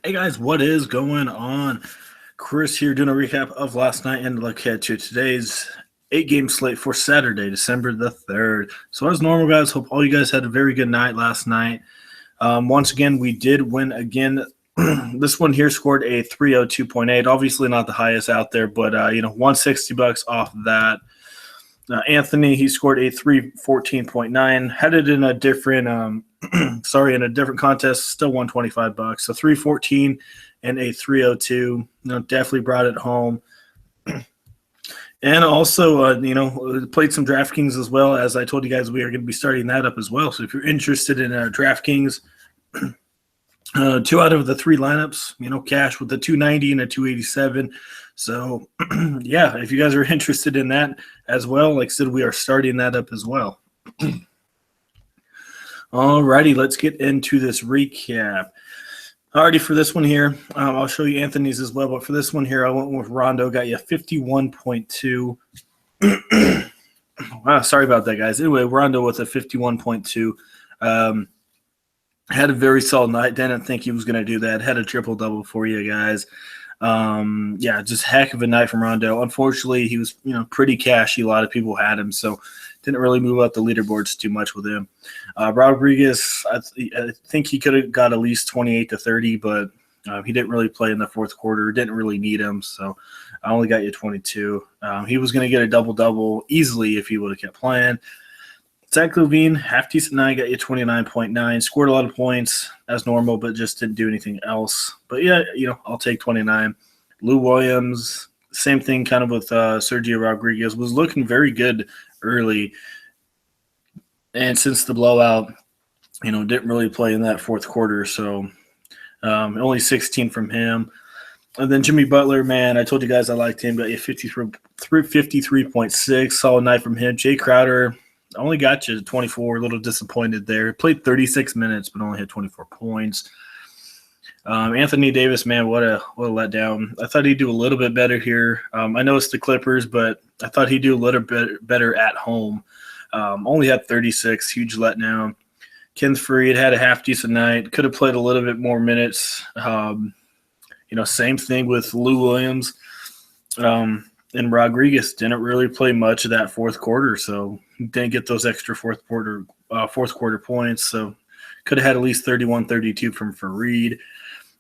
Hey guys, what is going on? Chris here doing a recap of last night and look ahead to today's 8 game slate for Saturday, December the 3rd. So, as normal, guys, hope all you guys had a very good night last night. Once again, we did win again. This one here scored a 302.8. Obviously, not the highest out there, but $160 off of that. Anthony, he scored a 314.9. Had it in a different in a different contest, still won $25. So 314 and a 302. Definitely brought it home. And also, played some DraftKings as well. As I told you guys, we are going to be starting that up as well. So if you're interested in DraftKings, 2 out of the 3 lineups, cash with the 290 and a 287. So, yeah, if you guys are interested in that as well, like I said, we are starting that up as well. Alrighty, let's get into this recap. Alrighty, for this one here, I'll show you Anthony's as well, but for this one here, I went with Rondo, got you 51.2. Wow, sorry about that, guys. Anyway, Rondo with a 51.2. Had a very solid night. Didn't think he was going to do that. Had a triple-double for you guys. Just heck of a night from Rondo. Unfortunately, he was pretty cashy. A lot of people had him, so didn't really move up the leaderboards too much with him. Rodriguez, I think he could have got at least 28 to 30, but he didn't really play in the fourth quarter. Didn't really need him, so I only got you 22. He was going to get a double-double easily if he would have kept playing. Zach Levine, half-decent night, got you 29.9. Scored a lot of points as normal, but just didn't do anything else. But, yeah, I'll take 29. Lou Williams, same thing kind of with Sergio Rodriguez, was looking very good early. And since the blowout, didn't really play in that fourth quarter. So, only 16 from him. And then Jimmy Butler, man, I told you guys I liked him. Got you 53.6. Solid night from him. Jay Crowder, I only got you 24, a little disappointed there. Played 36 minutes, but only had 24 points. Anthony Davis, man, what a letdown. I thought he'd do a little bit better here. I know it's the Clippers, but I thought he'd do a little bit better at home. Only had 36, huge letdown. Kenneth Faried had a half-decent night. Could have played a little bit more minutes. Same thing with Lou Williams. And Rodriguez didn't really play much of that fourth quarter, so didn't get those extra fourth quarter points. So could have had at least 31, 32 from Faried.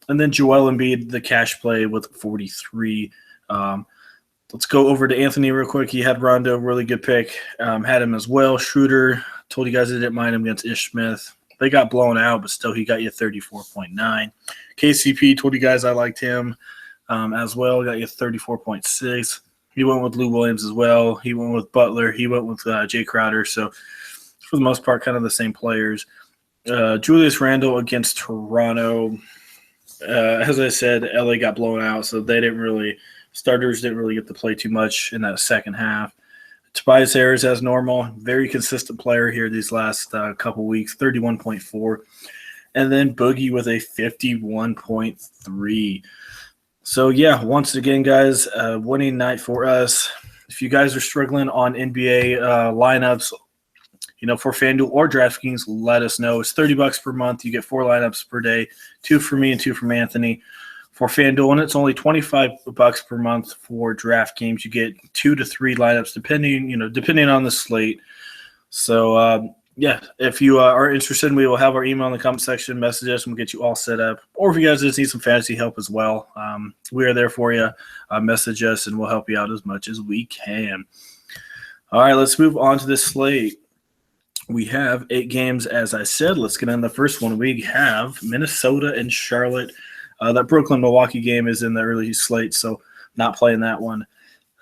And then Joel Embiid, the cash play with 43. Let's go over to Anthony real quick. He had Rondo, really good pick. Had him as well. Schroeder, told you guys I didn't mind him against Ish Smith. They got blown out, but still he got you 34.9. KCP, told you guys I liked him as well. Got you 34.6. He went with Lou Williams as well. He went with Butler. He went with Jay Crowder. So, for the most part, kind of the same players. Julius Randle against Toronto. As I said, LA got blown out, so starters didn't really get to play too much in that second half. Tobias Harris, as normal, very consistent player here these last couple weeks, 31.4. And then Boogie with a 51.3. So, yeah, once again, guys, winning night for us. If you guys are struggling on NBA lineups, for Fanduel or DraftKings, let us know. It's $30 per month. You get 4 lineups per day, 2 for me and 2 from Anthony. For Fanduel, and it's only $25 per month for DraftKings. You get 2 to 3 lineups, depending on the slate. So, if you are interested, we will have our email in the comment section. Message us, and we'll get you all set up. Or if you guys just need some fantasy help as well, we are there for you. Message us, and we'll help you out as much as we can. All right, let's move on to this slate. We have 8 games, as I said. Let's get on the first one. We have Minnesota and Charlotte. That Brooklyn-Milwaukee game is in the early slate, so not playing that one.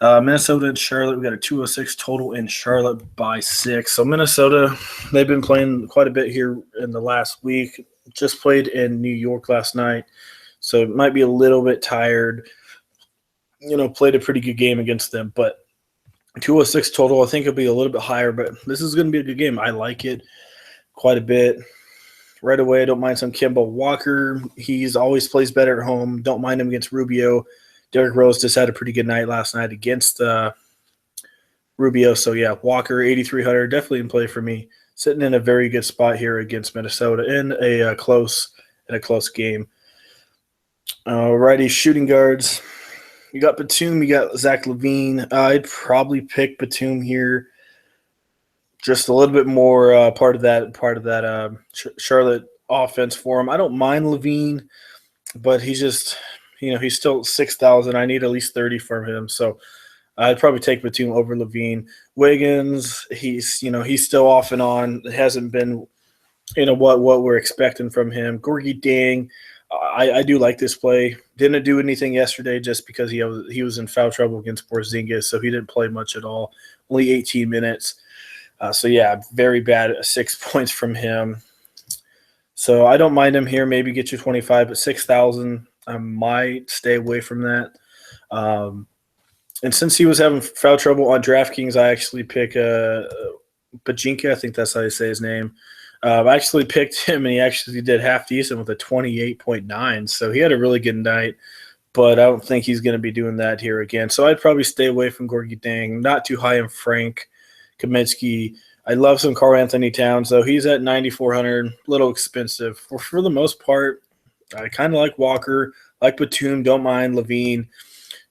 Minnesota and Charlotte, we got a 206 total in Charlotte by 6. So Minnesota, they've been playing quite a bit here in the last week. Just played in New York last night, so it might be a little bit tired. Played a pretty good game against them, but 206 total, I think it'll be a little bit higher, but this is going to be a good game. I like it quite a bit. Right away, I don't mind some Kemba Walker. He's always plays better at home. Don't mind him against Rubio. Derrick Rose just had a pretty good night last night against Rubio. So, yeah, Walker, 8,300, definitely in play for me. Sitting in a very good spot here against Minnesota in a close game. Alrighty, shooting guards. You got Batum, you got Zach LaVine. I'd probably pick Batum here. Just a little bit more part of that Charlotte offense for him. I don't mind LaVine, but he's just he's still 6,000. I need at least 30 from him, so I'd probably take Batum over LaVine. Wiggins, he's still off and on. It hasn't been what we're expecting from him. Gorgie Dang, I do like this play. Didn't do anything yesterday just because he was in foul trouble against Porzingis, so he didn't play much at all. Only 18 minutes. So yeah, very bad 6 points from him. So I don't mind him here. Maybe get you 25, but 6,000, I might stay away from that. And since he was having foul trouble on DraftKings, I actually pick Bajinka. I think that's how you say his name. I actually picked him, and he actually did half decent with a 28.9. So he had a really good night, but I don't think he's going to be doing that here again. So I'd probably stay away from Gorgie Dang. Not too high in Frank Kaminsky. I love some Karl Anthony Towns, though. He's at 9,400, a little expensive. For the most part, I kind of like Walker, like Batum, don't mind LaVine,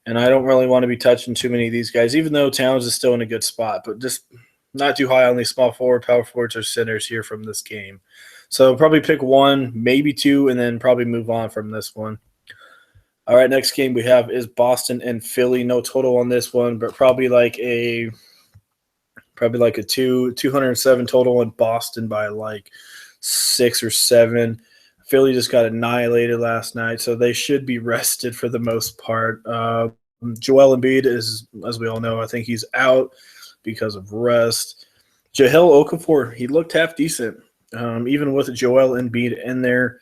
and I don't really want to be touching too many of these guys, even though Towns is still in a good spot, but just not too high on these small forward, power forwards, or centers here from this game. So probably pick one, maybe two, and then probably move on from this one. All right, next game we have is Boston and Philly. No total on this one, but probably like a 207 total in Boston by like 6 or 7. Philly just got annihilated last night, so they should be rested for the most part. Joel Embiid is, as we all know, I think he's out because of rest. Jahlil Okafor, he looked half decent, even with Joel Embiid in there.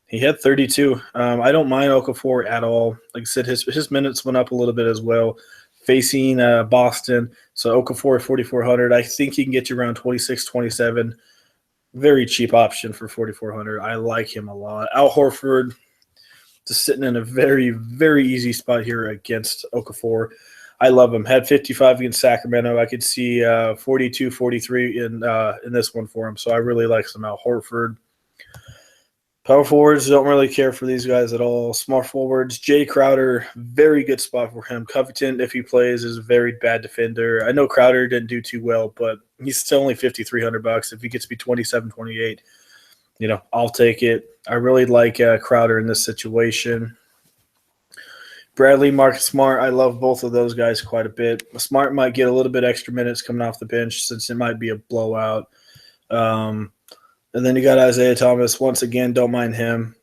He had 32. I don't mind Okafor at all. Like I said, his minutes went up a little bit as well. Facing Boston, so Okafor 4,400. I think he can get you around 26, 27. Very cheap option for 4,400. I like him a lot. Al Horford just sitting in a very, very easy spot here against Okafor. I love him. Had 55 against Sacramento. I could see 42, 43 in this one for him. So I really like some Al Horford. Power forwards, don't really care for these guys at all. Small forwards, Jay Crowder, very good spot for him. Covington, if he plays, is a very bad defender. I know Crowder didn't do too well, but he's still only $5,300. If he gets to be 27, 28, I'll take it. I really like Crowder in this situation. Bradley, Marcus Smart, I love both of those guys quite a bit. Smart might get a little bit extra minutes coming off the bench since it might be a blowout. And then you got Isaiah Thomas. Once again, don't mind him.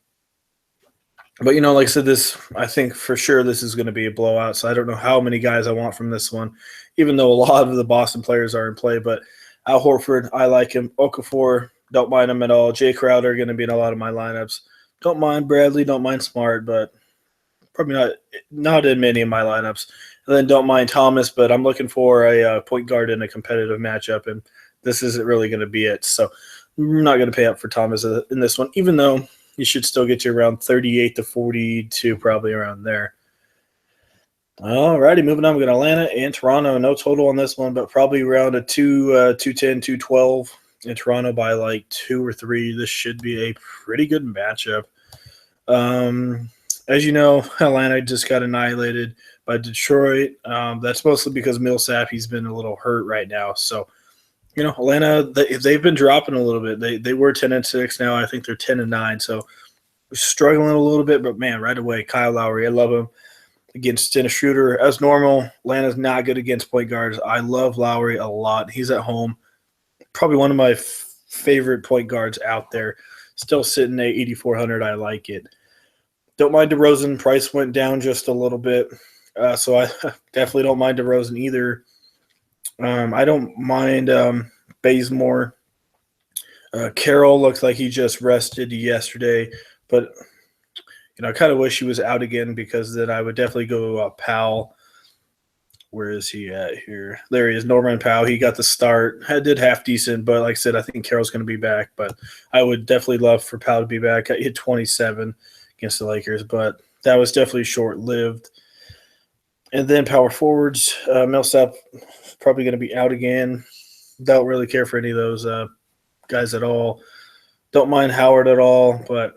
But, like I said, I think for sure this is going to be a blowout. So I don't know how many guys I want from this one, even though a lot of the Boston players are in play. But Al Horford, I like him. Okafor, don't mind him at all. Jay Crowder going to be in a lot of my lineups. Don't mind Bradley, don't mind Smart, but probably not in many of my lineups. And then don't mind Thomas, but I'm looking for a point guard in a competitive matchup, and this isn't really going to be it. So I'm not going to pay up for Thomas in this one, even though you should still get you around 38 to 42, probably around there. All righty, moving on. We got Atlanta and Toronto. No total on this one, but probably around a 210, 212 in Toronto by like 2 or 3. This should be a pretty good matchup. As you know, Atlanta just got annihilated by Detroit. That's mostly because Millsap, he's been a little hurt right now. So, Atlanta, they've been dropping a little bit. They were 10-6 now. I think they're 10-9. So struggling a little bit, but man, right away, Kyle Lowry, I love him against Dennis Schroeder. As normal, Atlanta's not good against point guards. I love Lowry a lot. He's at home. Probably one of my favorite point guards out there. Still sitting at 8,400. I like it. Don't mind DeRozan. Price went down just a little bit. So I definitely don't mind DeRozan either. I don't mind Bazemore. Carroll looks like he just rested yesterday, but I kind of wish he was out again because then I would definitely go Powell. Where is he at here? There he is, Norman Powell. He got the start. Did half decent, but like I said, I think Carroll's going to be back. But I would definitely love for Powell to be back. He hit 27 against the Lakers, but that was definitely short-lived. And then power forwards, Millsap probably going to be out again. Don't really care for any of those guys at all. Don't mind Howard at all, but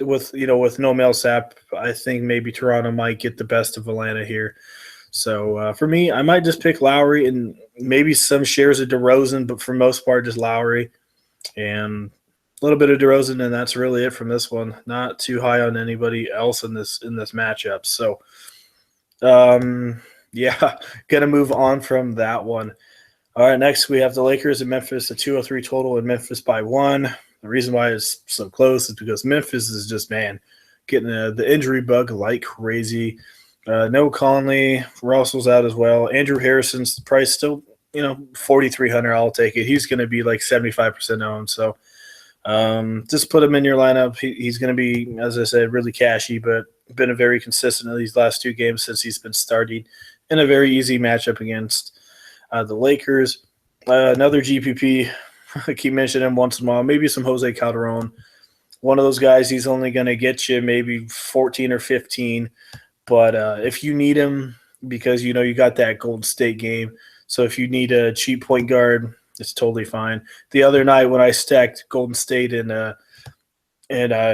with no Millsap, I think maybe Toronto might get the best of Atlanta here. So for me, I might just pick Lowry and maybe some shares of DeRozan, but for most part, just Lowry and a little bit of DeRozan, and that's really it from this one. Not too high on anybody else in this matchup. So yeah, gonna move on from that one. All right, next we have the Lakers in Memphis, a 203 total in Memphis by 1. The reason why it's so close is because Memphis is just, man, getting the injury bug like crazy. No Conley, Russell's out as well. Andrew Harrison's price still, 4,300. I'll take it. He's going to be like 75% owned. So just put him in your lineup. He's going to be, as I said, really cashy, but been a very consistent in these last 2 games since he's been starting in a very easy matchup against the Lakers. Another GPP. I keep mentioning him once in a while. Maybe some Jose Calderon. One of those guys, he's only going to get you maybe 14 or 15. But if you need him, because you got that Golden State game, so if you need a cheap point guard, it's totally fine. The other night when I stacked Golden State and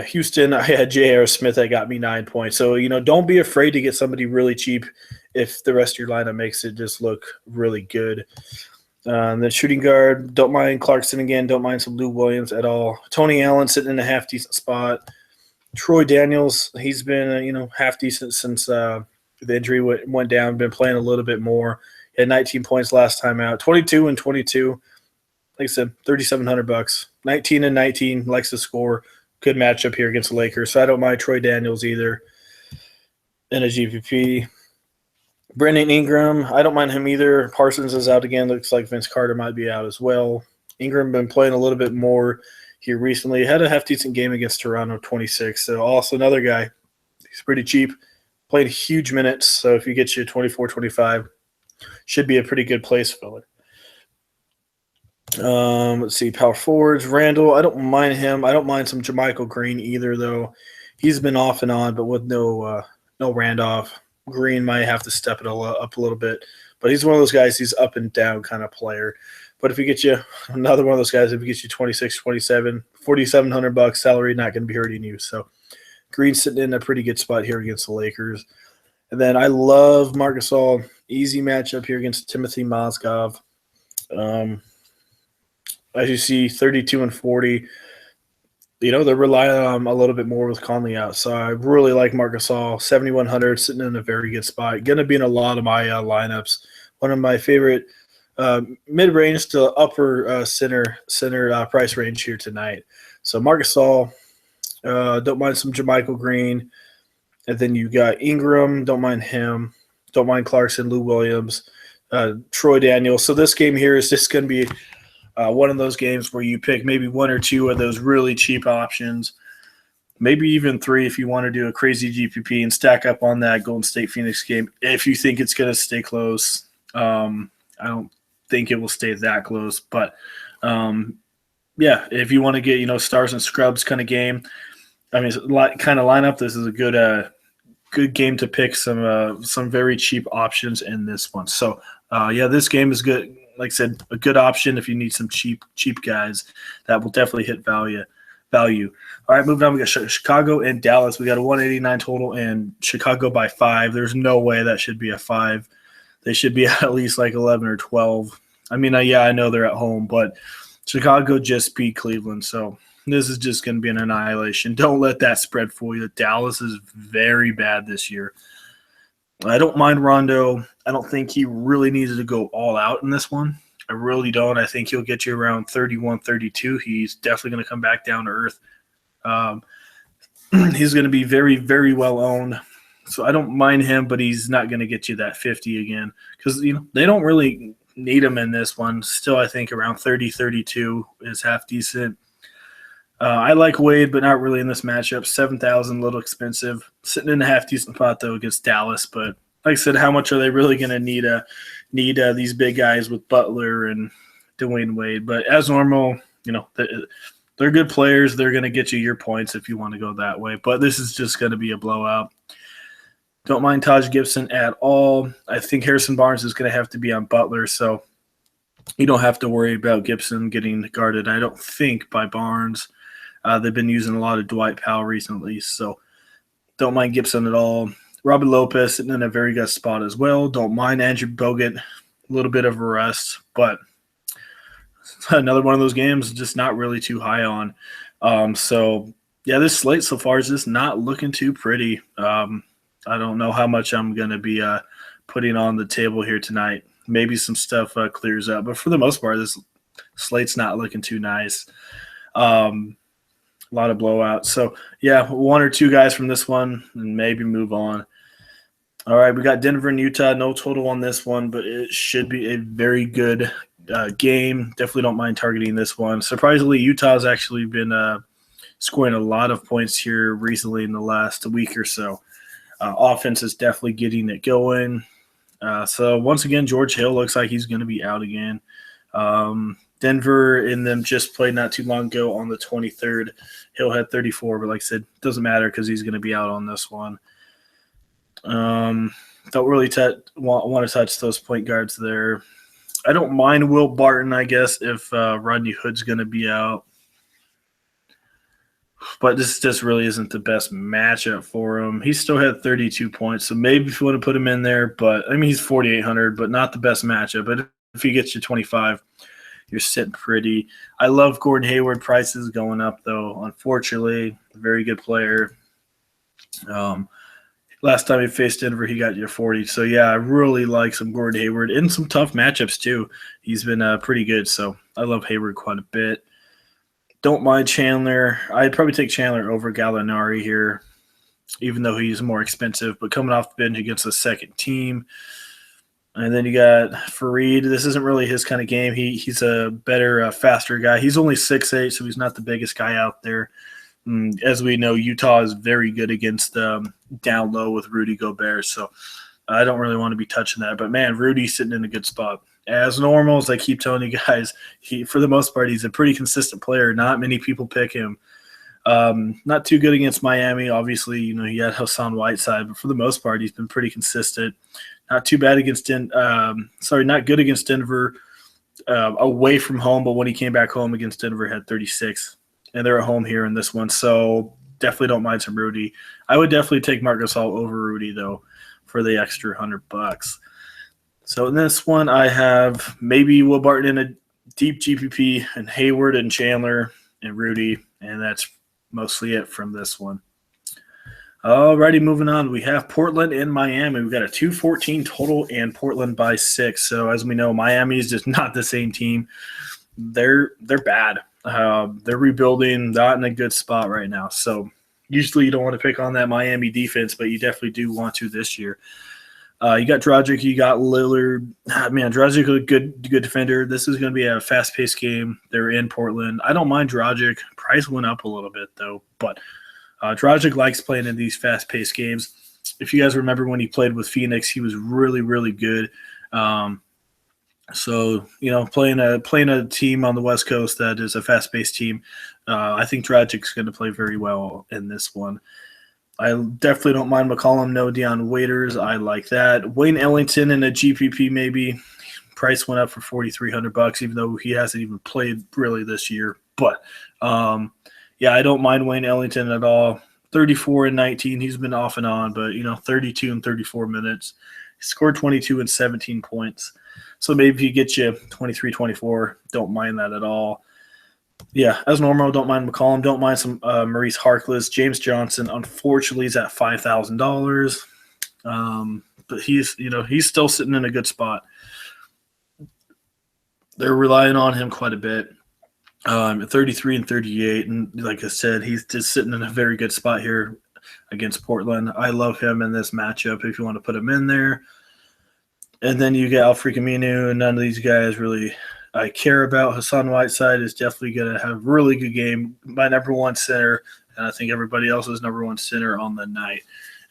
Houston, I had J.R. Smith that got me 9 points. So don't be afraid to get somebody really cheap if the rest of your lineup makes it just look really good. The shooting guard, don't mind Clarkson again. Don't mind some Lou Williams at all. Tony Allen sitting in a half decent spot. Troy Daniels, he's been half decent since the injury went down. Been playing a little bit more. He had 19 points last time out. 22 and 22. Like I said, $3,700. 19 and 19, likes to score. Good matchup here against the Lakers. So I don't mind Troy Daniels either in a GPP. Brandon Ingram, I don't mind him either. Parsons is out again. Looks like Vince Carter might be out as well. Ingram been playing a little bit more here recently. Had a half-decent game against Toronto, 26. So also another guy. He's pretty cheap. Played huge minutes. So if you get you 24, 25, should be a pretty good place filler. Let's see, power forwards. Randall, I don't mind him. I don't mind some Jermichael Green either, though. He's been off and on, but with no Randolph. Green might have to step it up a little bit. But he's one of those guys, he's up and down kind of player. But if you get you another one of those guys, if you get you 26, 27, $4,700 salary, not going to be hurting you. So Green's sitting in a pretty good spot here against the Lakers. And then I love Marc Gasol. Easy matchup here against Timothy Mozgov. As you see, 32 and 40. They're relying on him a little bit more with Conley out. So I really like Marc Gasol, 7,100, sitting in a very good spot. Going to be in a lot of my lineups. One of my favorite mid-range to upper center price range here tonight. So Marc Gasol, don't mind some Jermichael Green. And then you got Ingram, don't mind him. Don't mind Clarkson, Lou Williams, Troy Daniels. So this game here is just going to be one of those games where you pick maybe 1 or 2 of those really cheap options, maybe even 3 if you want to do a crazy GPP and stack up on that Golden State Phoenix game if you think it's going to stay close. I don't think it will stay that close, but yeah, if you want to get stars and scrubs kind of game, I mean, kind of lineup, this is a good game to pick some very cheap options in this one. So yeah, this game is good. Like I said, a good option if you need some cheap guys that will definitely hit value. All right, moving on. We got Chicago and Dallas. We got a 189 total and Chicago by 5. There's no way that should be a 5. They should be at least like 11 or 12. I mean, yeah, I know they're at home, but Chicago just beat Cleveland, so this is just going to be an annihilation. Don't let that spread fool you. Dallas is very bad this year. I don't mind Rondo. I don't think he really needs to go all out in this one. I really don't. I think he'll get you around 31, 32. He's definitely going to come back down to earth. He's going to be very, very well owned. So I don't mind him, but he's not going to get you that 50 again because they don't really need him in this one. Still, I think around 30, 32 is half decent. I like Wade, but not really in this matchup. 7,000, a little expensive. Sitting in a half-decent spot, though, against Dallas. But like I said, how much are they really going to need these big guys with Butler and Dwayne Wade? But as normal, they're good players. They're going to get you your points if you want to go that way. But this is just going to be a blowout. Don't mind Taj Gibson at all. I think Harrison Barnes is going to have to be on Butler, so you don't have to worry about Gibson getting guarded, I don't think, by Barnes. They've been using a lot of Dwight Powell recently, so don't mind Gibson at all. Robin Lopez sitting in a very good spot as well. Don't mind Andrew Bogut, a little bit of a rest, but another one of those games just not really too high on. So, yeah, this slate so far is just not looking too pretty. I don't know how much I'm going to be putting on the table here tonight. Maybe some stuff clears up, but for the most part, this slate's not looking too nice. A lot of blowouts. So, yeah, one or two guys from this one and maybe move on. All right, we got Denver and Utah. No total on this one, but it should be a very good game. Definitely don't mind targeting this one. Surprisingly, Utah's actually been scoring a lot of points here recently in the last week or so. Offense is definitely getting it going. So once again, George Hill looks like he's going to be out again. Denver and them just played not too long ago on the 23rd. Hill had 34, but like I said, doesn't matter because he's going to be out on this one. Don't really want to touch those point guards there. I don't mind Will Barton, I guess, if Rodney Hood's going to be out. But this just really isn't the best matchup for him. He still had 32 points, so maybe if you want to put him in there. But, I mean, he's 4,800, but not the best matchup. But if he gets you 25, you're sitting pretty. I love Gordon Hayward. Prices going up, though, unfortunately. Very good player. Last time he faced Denver, he got you 40. So, yeah, I really like some Gordon Hayward and some tough matchups, too. He's been pretty good, so I love Hayward quite a bit. Don't mind Chandler. I'd probably take Chandler over Gallinari here, even though he's more expensive. But coming off the bench against the second team. And then you got Fareed. This isn't really his kind of game. He's a better, faster guy. He's only 6'8", so he's not the biggest guy out there. As we know, Utah is very good against down low with Rudy Gobert. So I don't really want to be touching that. But, man, Rudy's sitting in a good spot. As normal, as I keep telling you guys, for the most part, he's a pretty consistent player. Not many people pick him. Not too good against Miami. Obviously, he had Hassan Whiteside, but for the most part, he's been pretty consistent. Not too bad against not good against Denver away from home, but when he came back home against Denver, had 36. And they're at home here in this one, so definitely don't mind some Rudy. I would definitely take Marc Gasol over Rudy, though, for the extra $100. So in this one, I have maybe Will Barton in a deep GPP and Hayward and Chandler and Rudy, and that's mostly it from this one. Alrighty, moving on. We have Portland and Miami. We've got a 214 total and Portland by 6. So as we know, Miami is just not the same team. They're bad. They're rebuilding, not in a good spot right now. So usually you don't want to pick on that Miami defense, but you definitely do want to this year. You got Dragic, you got Lillard. Man, Dragic is a good defender. This is going to be a fast-paced game. They're in Portland. I don't mind Dragic. Price went up a little bit, though. But Dragic likes playing in these fast-paced games. If you guys remember when he played with Phoenix, he was really, really good. So, playing a team on the West Coast that is a fast-paced team, I think Dragic's going to play very well in this one. I definitely don't mind McCollum, no Deion Waiters. I like that. Wayne Ellington in a GPP maybe. Price went up for $4,300, even though he hasn't even played really this year. But, yeah, I don't mind Wayne Ellington at all. 34 and 19, he's been off and on, but, 32 and 34 minutes. He scored 22 and 17 points. So maybe if he gets you 23, 24, don't mind that at all. Yeah, as normal, don't mind McCollum. Don't mind some Maurice Harkless. James Johnson, unfortunately, is at $5,000. But he's still sitting in a good spot. They're relying on him quite a bit. 33 and 38. And like I said, he's just sitting in a very good spot here against Portland. I love him in this matchup if you want to put him in there. And then you get Al-Farouq Aminu, and none of these guys really I care about. Hassan Whiteside is definitely going to have a really good game. My number one center, and I think everybody else's number one center on the night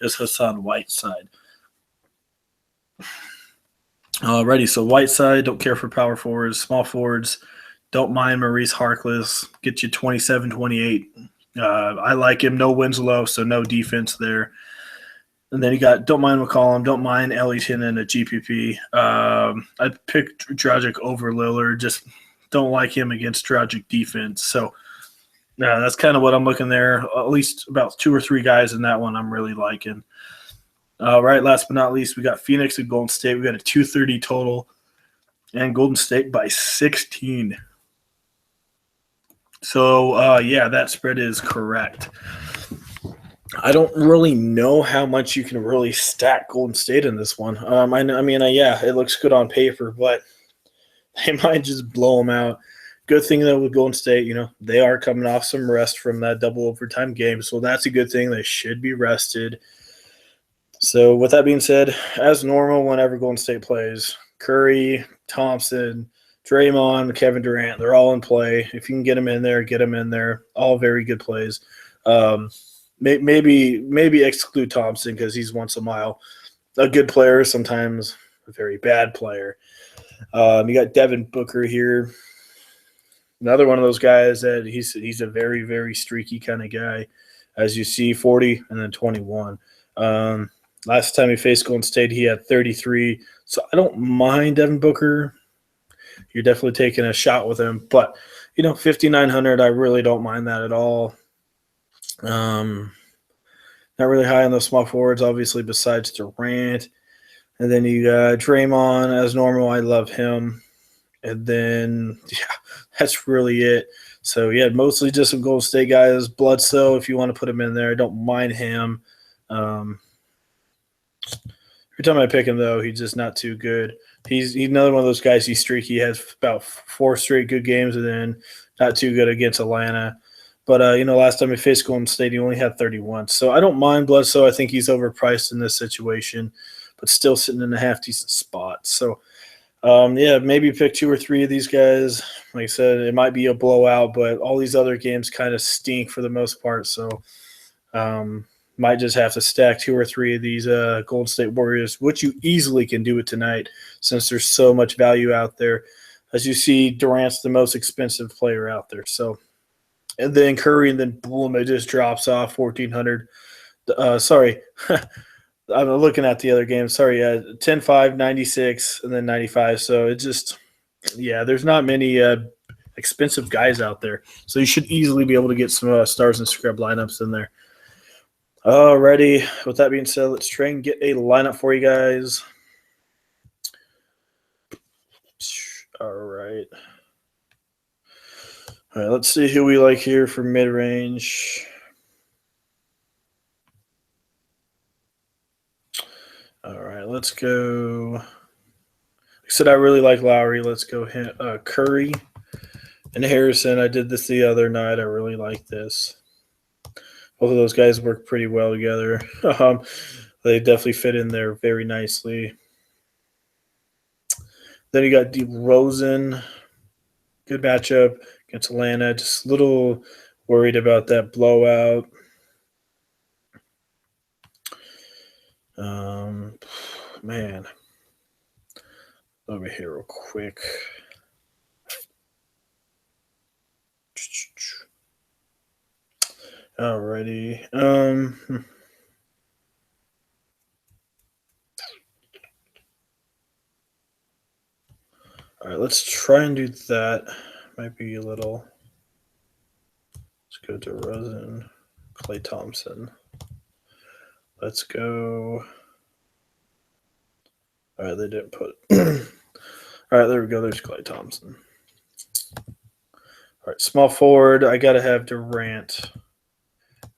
is Hassan Whiteside. Alrighty, so Whiteside, don't care for power forwards, small forwards. Don't mind Maurice Harkless. Get you 27, 28. I like him. No Winslow, so no defense there. And then you got don't mind McCollum, don't mind Ellington in a GPP. I'd pick Dragic over Lillard. Just don't like him against Dragic defense. So Yeah, that's kind of what I'm looking there. At least about 2 or 3 guys in that one I'm really liking. All right, last but not least, we got Phoenix and Golden State. We got a 230 total, and Golden State by 16. So, yeah, that spread is correct. I don't really know how much you can really stack Golden State in this one. Yeah, it looks good on paper, but they might just blow them out. Good thing, though, with Golden State, they are coming off some rest from that double overtime game, so that's a good thing. They should be rested. So, with that being said, as normal, whenever Golden State plays, Curry, Thompson, Draymond, Kevin Durant, they're all in play. If you can get them in there, get them in there. All very good plays. Maybe exclude Thompson because he's once a mile. A good player, sometimes a very bad player. You got Devin Booker here. Another one of those guys that he's a very, very streaky kind of guy. As you see, 40 and then 21. Last time he faced Golden State, he had 33. So I don't mind Devin Booker. You're definitely taking a shot with him. But, 5,900, I really don't mind that at all. Not really high on those small forwards, obviously, besides Durant. And then you got Draymond as normal. I love him. And then, that's really it. So, mostly just some Golden State guys. Bledsoe, if you want to put him in there, I don't mind him. Every time I pick him, though, he's just not too good. He's another one of those guys. He's streaky. He has about 4 straight good games and then not too good against Atlanta. But, last time he faced Golden State, he only had 31. So I don't mind Bledsoe. I think he's overpriced in this situation, but still sitting in a half-decent spot. So, maybe pick 2 or 3 of these guys. Like I said, it might be a blowout, but all these other games kind of stink for the most part. So, might just have to stack 2 or 3 of these Golden State Warriors, which you easily can do it tonight since there's so much value out there. As you see, Durant's the most expensive player out there. So, and then Curry, and then boom, it just drops off 1,400. Sorry. I'm looking at the other games. Sorry, 10-5, 96, and then 95. So it just, there's not many expensive guys out there. So you should easily be able to get some stars and scrub lineups in there. Alrighty. With that being said, let's try and get a lineup for you guys. All right. All right, let's see who we like here for mid-range. All right, let's go. Like I said, I really like Lowry. Let's go Curry and Harrison. I did this the other night. I really like this. Both of those guys work pretty well together. They definitely fit in there very nicely. Then you got DeRozan. Good matchup against Atlanta. Just a little worried about that blowout. Man. Over here real quick. Alrighty. All right, let's try and do that. Might be a little. Let's go to Rosen, Klay Thompson. Let's go. All right, they didn't put. All right, there we go. There's Klay Thompson. All right, small forward. I got to have Durant.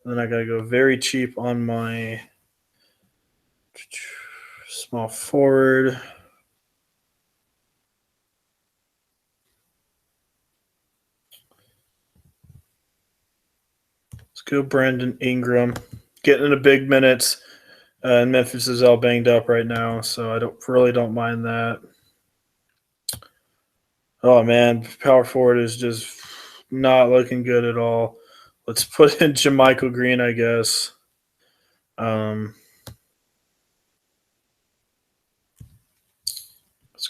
And then I got to go very cheap on my small forward. Let's go Brandon Ingram. Getting into big minutes. And Memphis is all banged up right now, so I don't mind that. Oh man, power forward is just not looking good at all. Let's put in JaMychal Green, I guess. Let's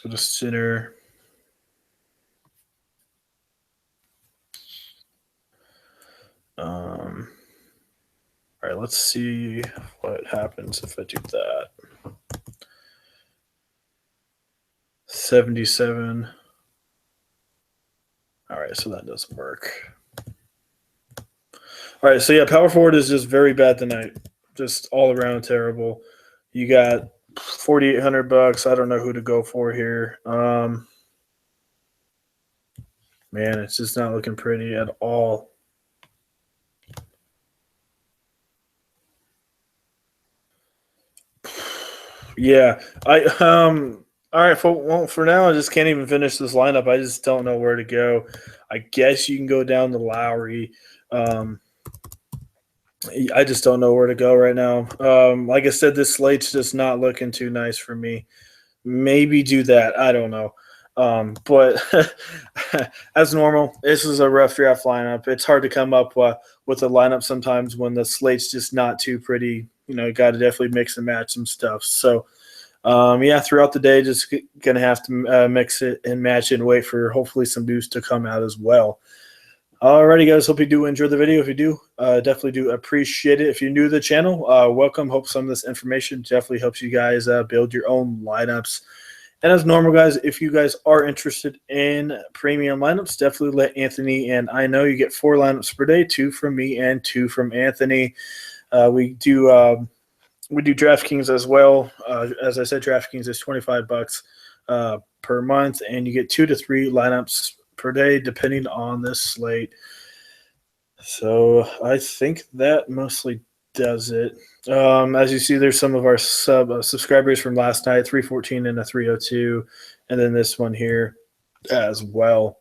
go to center. All right, let's see what happens if I do that. 77. All right, so that doesn't work. All right, so yeah, power forward is just very bad tonight. Just all around terrible. You got $4,800. I don't know who to go for here. Man, it's just not looking pretty at all. Yeah, all right, for now, I just can't even finish this lineup. I just don't know where to go. I guess you can go down to Lowry. I just don't know where to go right now. Like I said, this slate's just not looking too nice for me. Maybe do that. I don't know. But as normal, this is a rough draft lineup. It's hard to come up with a lineup sometimes when the slate's just not too pretty. You got to definitely mix and match some stuff. So, yeah, throughout the day, just going to have to mix it and match it and wait for hopefully some news to come out as well. Alrighty, guys. Hope you do enjoy the video. If you do, definitely do appreciate it. If you're new to the channel, welcome. Hope some of this information definitely helps you guys build your own lineups. And as normal, guys, if you guys are interested in premium lineups, definitely let Anthony and I know. You get 4 lineups per day, 2 from me and 2 from Anthony. We do DraftKings as well. As I said, DraftKings is $25 per month, and you get 2 to 3 lineups per day, depending on this slate. So I think that mostly does it. As you see, there's some of our subscribers from last night, 314 and a 302, and then this one here as well.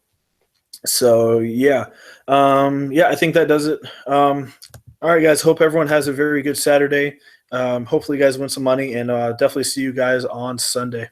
So yeah, I think that does it. All right, guys. Hope everyone has a very good Saturday. Hopefully, you guys win some money, and definitely see you guys on Sunday.